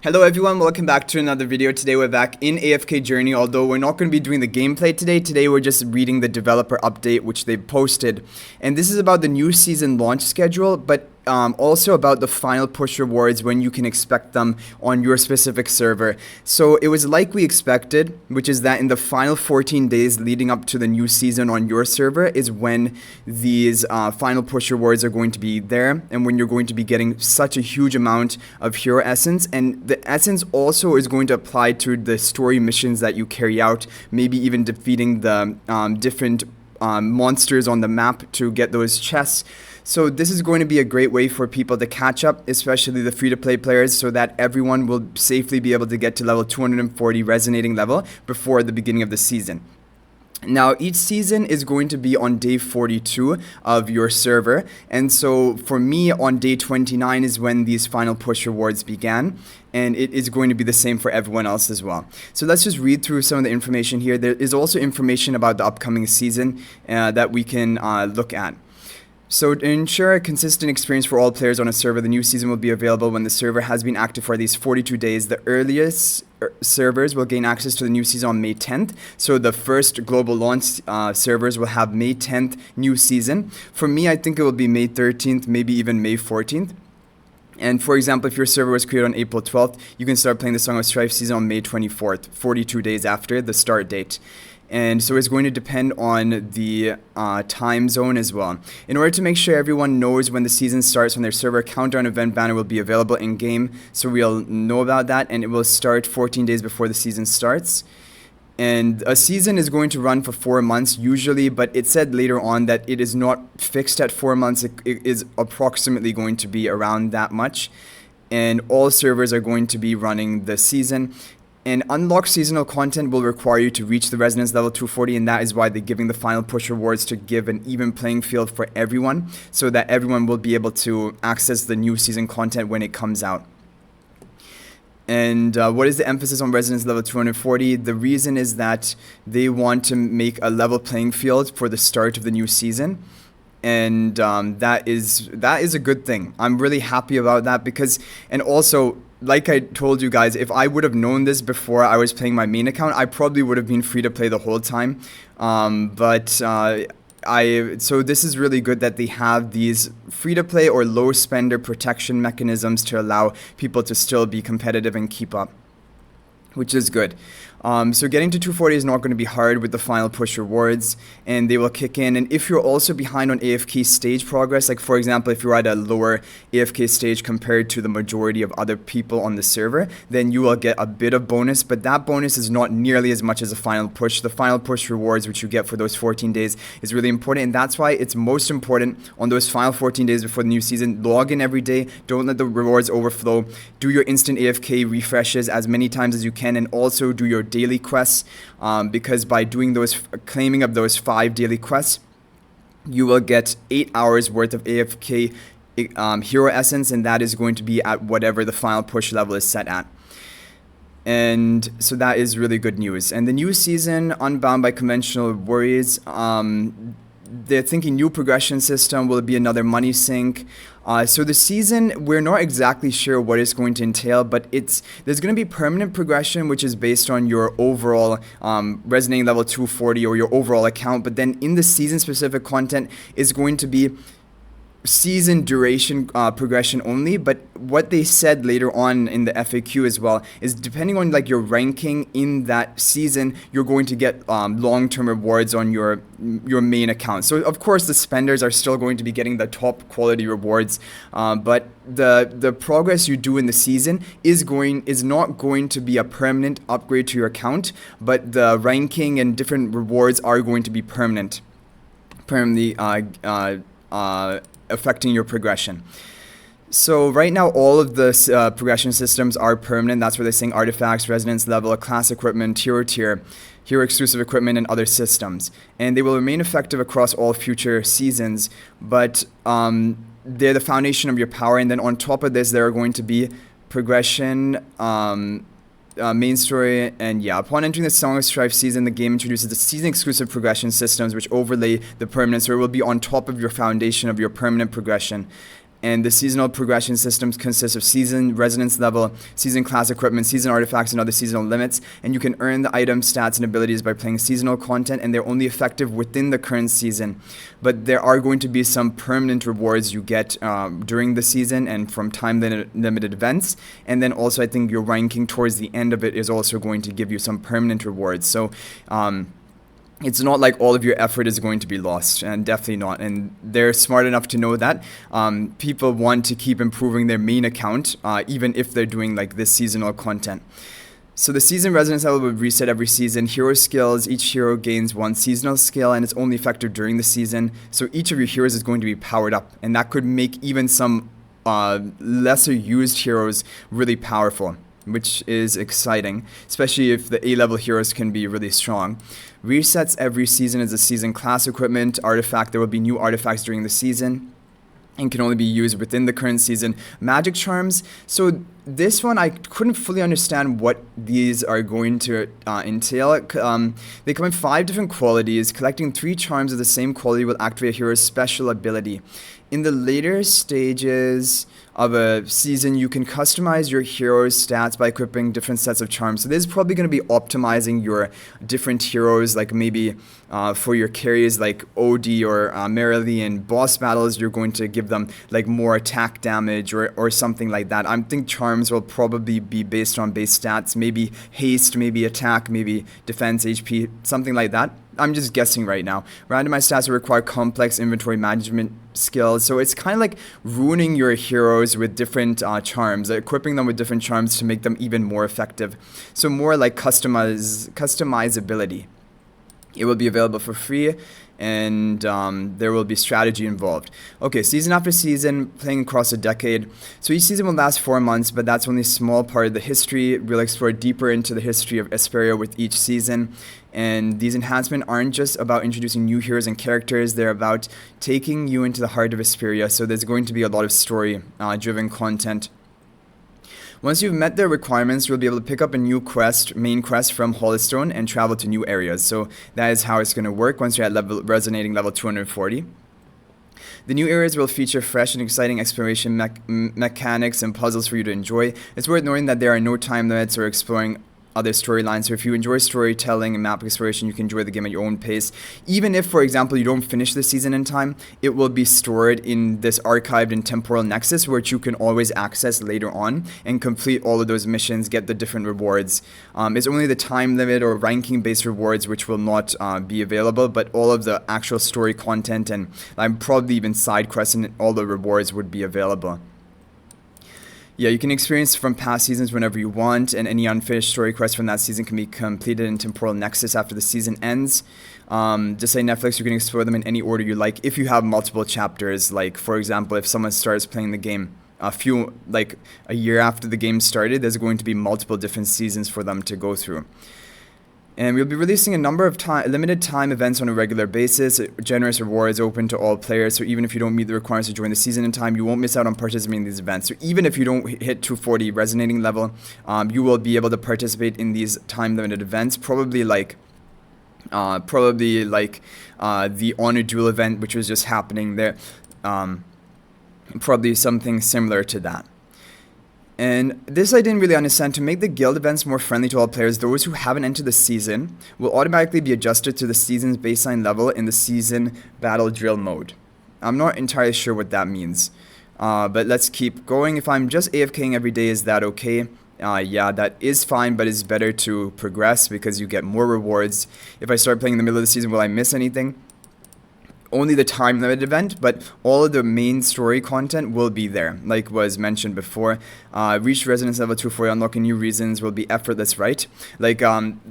Hello everyone, welcome back to another video. Today we're back in AFK Journey, although we're not going to be doing the gameplay today. Today we're just reading the developer update which they posted. And this is about the new season launch schedule, but also about the final push rewards, when you can expect them on your specific server. So it was like we expected, which is that in the final 14 days leading up to the new season on your server is when these final push rewards are going to be there, and when you're going to be getting such a huge amount of hero essence. And the essence also is going to apply to the story missions that you carry out, maybe even defeating the different monsters on the map to get those chests. So this is going to be a great way for people to catch up, especially the free-to-play players, so that everyone will safely be able to get to level 240 resonating level before the beginning of the season. Now, each season is going to be on day 42 of your server, and so for me, on day 29 is when these final push rewards began, and it is going to be the same for everyone else as well. So let's just read through some of the information here. There is also information about the upcoming season that we can look at. So to ensure a consistent experience for all players on a server, the new season will be available when the server has been active for at least 42 days. The earliest servers will gain access to the new season on May 10th. So the first global launch servers will have May 10th new season. For me, I think it will be May 13th, maybe even May 14th. And for example, if your server was created on April 12th, you can start playing the Song of Strife season on May 24th, 42 days after the start date. And so it's going to depend on the time zone as well. In order to make sure everyone knows when the season starts, when their server countdown event banner will be available in game, so we'll know about that, and it will start 14 days before the season starts. And a season is going to run for 4 months usually, but it said later on that it is not fixed at 4 months. It is approximately going to be around that much, and all servers are going to be running the season. And unlocked seasonal content will require you to reach the resonance level 240, and that is why they're giving the final push rewards, to give an even playing field for everyone, so that everyone will be able to access the new season content when it comes out. And what is the emphasis on resonance level 240? The reason is that they want to make a level playing field for the start of the new season. And that is a good thing. I'm really happy about that, because, and also, like I told you guys, if I would have known this before I was playing my main account, I probably would have been free to play the whole time. So this is really good that they have these free to play or low spender protection mechanisms to allow people to still be competitive and keep up, which is good. So getting to 240 is not going to be hard with the final push rewards, and they will kick in. And if you're also behind on AFK stage progress, like for example, if you're at a lower AFK stage compared to the majority of other people on the server, then you will get a bit of bonus, but that bonus is not nearly as much as the final push. The final push rewards, which you get for those 14 days, is really important, and that's why it's most important on those final 14 days before the new season. Log in every day, don't let the rewards overflow, do your instant AFK refreshes as many times as you can, and also do your daily quests, because by doing those, claiming of those 5 daily quests, you will get 8 hours worth of AFK hero essence, and that is going to be at whatever the final push level is set at. And so that is really good news. And the new season, unbound by conventional worries, they're thinking new progression system will be another money sink. So the season, we're not exactly sure what it's going to entail, but there's going to be permanent progression, which is based on your overall resonating level 240 or your overall account. But then in the season specific content is going to be season duration progression only. But what they said later on in the FAQ as well is, depending on like your ranking in that season, you're going to get long-term rewards on your main account. So of course the spenders are still going to be getting the top quality rewards, but the progress you do in the season is not going to be a permanent upgrade to your account, but the ranking and different rewards are going to be permanently affecting your progression. So right now all of the progression systems are permanent. That's where they're saying artifacts, resonance level, class equipment, hero tier, hero exclusive equipment, and other systems. And they will remain effective across all future seasons, but they're the foundation of your power. And then on top of this, there are going to be progression, main story, and yeah, upon entering the Song of Strife season, the game introduces the season exclusive progression systems which overlay the permanent, so it will be on top of your foundation of your permanent progression. And the seasonal progression systems consist of season, resonance level, season class equipment, season artifacts, and other seasonal limits. And you can earn the items, stats, and abilities by playing seasonal content, and they're only effective within the current season. But there are going to be some permanent rewards you get during the season and from time-limited events. And then also, I think your ranking towards the end of it is also going to give you some permanent rewards. So, it's not like all of your effort is going to be lost, and definitely not. And they're smart enough to know that people want to keep improving their main account, even if they're doing like this seasonal content. So the season resonance level will reset every season. Hero skills, each hero gains one seasonal skill, and it's only effective during the season. So each of your heroes is going to be powered up, and that could make even some lesser used heroes really powerful, which is exciting, especially if the A-level heroes can be really strong. Resets every season as a season class equipment artifact. There will be new artifacts during the season and can only be used within the current season. Magic charms. So this one, I couldn't fully understand what these are going to entail. They come in 5 different qualities. Collecting 3 charms of the same quality will activate a hero's special ability. In the later stages of a season, you can customize your hero's stats by equipping different sets of charms. So this is probably going to be optimizing your different heroes, like maybe for your carries like OD or Merrily in boss battles, you're going to give them like more attack damage or something like that. I think charms will probably be based on base stats, maybe haste, maybe attack, maybe defense, HP, something like that. I'm just guessing right now. Randomized stats will require complex inventory management skills. So it's kind of like ruining your heroes with different charms, equipping them with different charms to make them even more effective. So more like customizability. It will be available for free, and there will be strategy involved. Okay, season after season, playing across a decade. So each season will last 4 months, but that's only a small part of the history. We'll explore deeper into the history of Esperia with each season. And these enhancements aren't just about introducing new heroes and characters, they're about taking you into the heart of Esperia. So there's going to be a lot of story-driven content. Once you've met their requirements, you'll be able to pick up a new main quest from Hollystone and travel to new areas. So that is how it's going to work once you're at resonating level 240. The new areas will feature fresh and exciting exploration mechanics and puzzles for you to enjoy. It's worth noting that there are no time limits or exploring other storylines. So if you enjoy storytelling and map exploration, you can enjoy the game at your own pace. Even if, for example, you don't finish the season in time, it will be stored in this archived and temporal nexus, which you can always access later on and complete all of those missions, get the different rewards. It's only the time limit or ranking based rewards which will not be available, but all of the actual story content and probably even side quests and all the rewards would be available. Yeah, you can experience from past seasons whenever you want, and any unfinished story quests from that season can be completed in Temporal Nexus after the season ends. Just like Netflix, you can explore them in any order you like if you have multiple chapters. Like, for example, if someone starts playing the game a year after the game started, there's going to be multiple different seasons for them to go through. And we'll be releasing a number of limited time events on a regular basis. Generous rewards open to all players, so even if you don't meet the requirements to join the season in time, you won't miss out on participating in these events. So even if you don't hit 240 resonating level, you will be able to participate in these time limited events, probably like the Honor Duel event, which was just happening there. Probably something similar to that. And this I didn't really understand. To make the guild events more friendly to all players, those who haven't entered the season will automatically be adjusted to the season's baseline level in the season battle drill mode. I'm not entirely sure what that means, but let's keep going. If I'm just AFKing every day, is that okay? Yeah, that is fine, but it's better to progress because you get more rewards. If I start playing in the middle of the season, will I miss anything? Only the time limit event, but all of the main story content will be there, like was mentioned before. Reach resonance level 240, unlocking new reasons will be effortless, right? Like,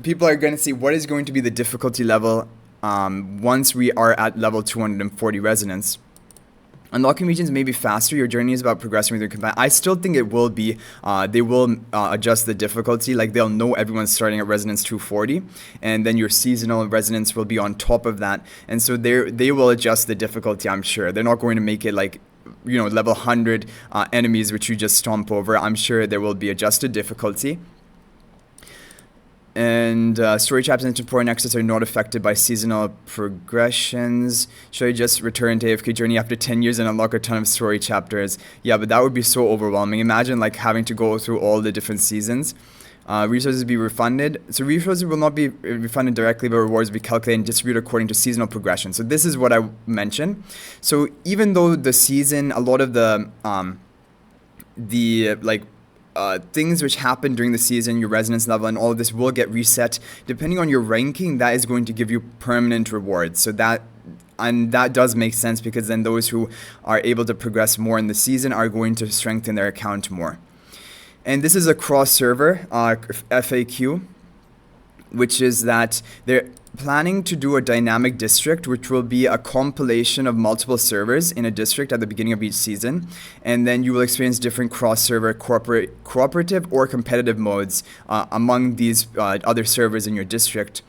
people are going to see what is going to be the difficulty level once we are at level 240 resonance. Unlocking regions may be faster. Your journey is about progressing with your companion. I still think it will be. They will adjust the difficulty. Like, they'll know everyone's starting at resonance 240, and then your seasonal resonance will be on top of that. And so they will adjust the difficulty, I'm sure. They're not going to make it like, you know, level 100 enemies which you just stomp over. I'm sure there will be adjusted difficulty. And story chapters and temporal nexus are not affected by seasonal progressions. Should I just return to AFK Journey after 10 years and unlock a ton of story chapters? Yeah, but that would be so overwhelming. Imagine like having to go through all the different seasons. Resources be refunded. So resources will not be refunded directly, but rewards will be calculated and distributed according to seasonal progression. So this is what I mentioned. So even though the season, a lot of the things which happen during the season, your resonance level and all of this will get reset. Depending on your ranking, that is going to give you permanent rewards. So that does make sense, because then those who are able to progress more in the season are going to strengthen their account more. And this is a cross-server FAQ, which is that they're planning to do a dynamic district, which will be a compilation of multiple servers in a district at the beginning of each season. And then you will experience different cross-server cooperative or competitive modes among these other servers in your district.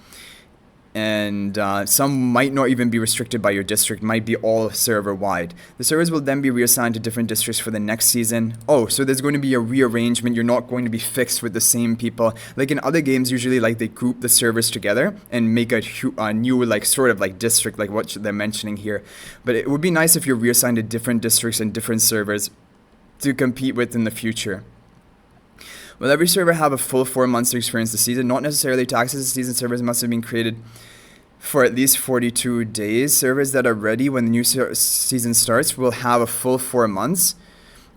And some might not even be restricted by your district, might be all server-wide. The servers will then be reassigned to different districts for the next season. Oh, so there's going to be a rearrangement. You're not going to be fixed with the same people. Like in other games, usually like they group the servers together and make a new like sort of like district, like what they're mentioning here. But it would be nice if you're reassigned to different districts and different servers to compete with in the future. Will every server have a full 4 months to experience the season? Not necessarily. To access the season, servers must have been created for at least 42 days. Servers that are ready when the new season starts will have a full 4 months.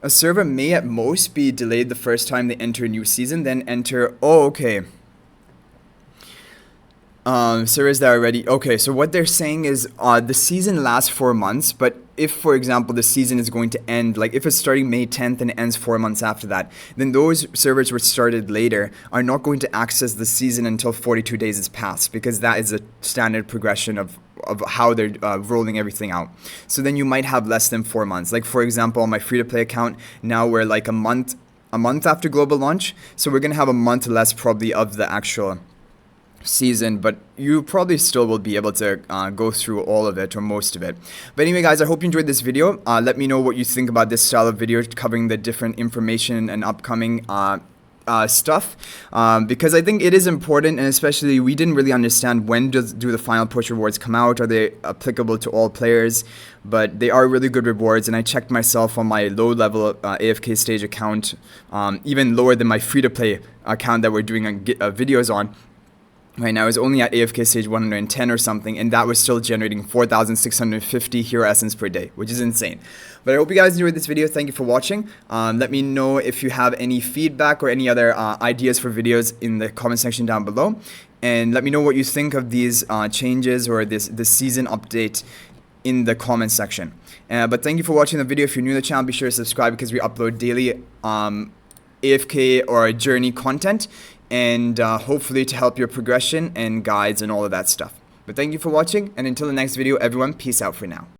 A server may at most be delayed the first time they enter a new season, then enter... Oh, okay. Servers that are ready. Okay, so what they're saying is the season lasts 4 months, but if, for example, the season is going to end, like if it's starting May 10th and it ends 4 months after that, then those servers which started later are not going to access the season until 42 days has passed, because that is a standard progression of how they're rolling everything out. So then you might have less than 4 months. Like for example, on my free-to-play account, now we're like a month after global launch, so we're going to have a month less probably of the actual season, but you probably still will be able to go through all of it or most of it. But anyway guys, I hope you enjoyed this video. Let me know what you think about this style of video covering the different information and upcoming stuff, because I think it is important, and especially we didn't really understand when do the final push rewards come out. Are they applicable to all players? But they are really good rewards, and I checked myself on my low level AFK stage account, even lower than my free-to-play account that we're doing videos on. Right now, it's only at AFK stage 110 or something, and that was still generating 4,650 hero essence per day, which is insane. But I hope you guys enjoyed this video. Thank you for watching. Let me know if you have any feedback or any other ideas for videos in the comment section down below. And let me know what you think of these changes or this season update in the comment section. But thank you for watching the video. If you're new to the channel, be sure to subscribe, because we upload daily AFK or journey content, and hopefully to help your progression and guides and all of that stuff. But thank you for watching, and until the next video, everyone, peace out for now.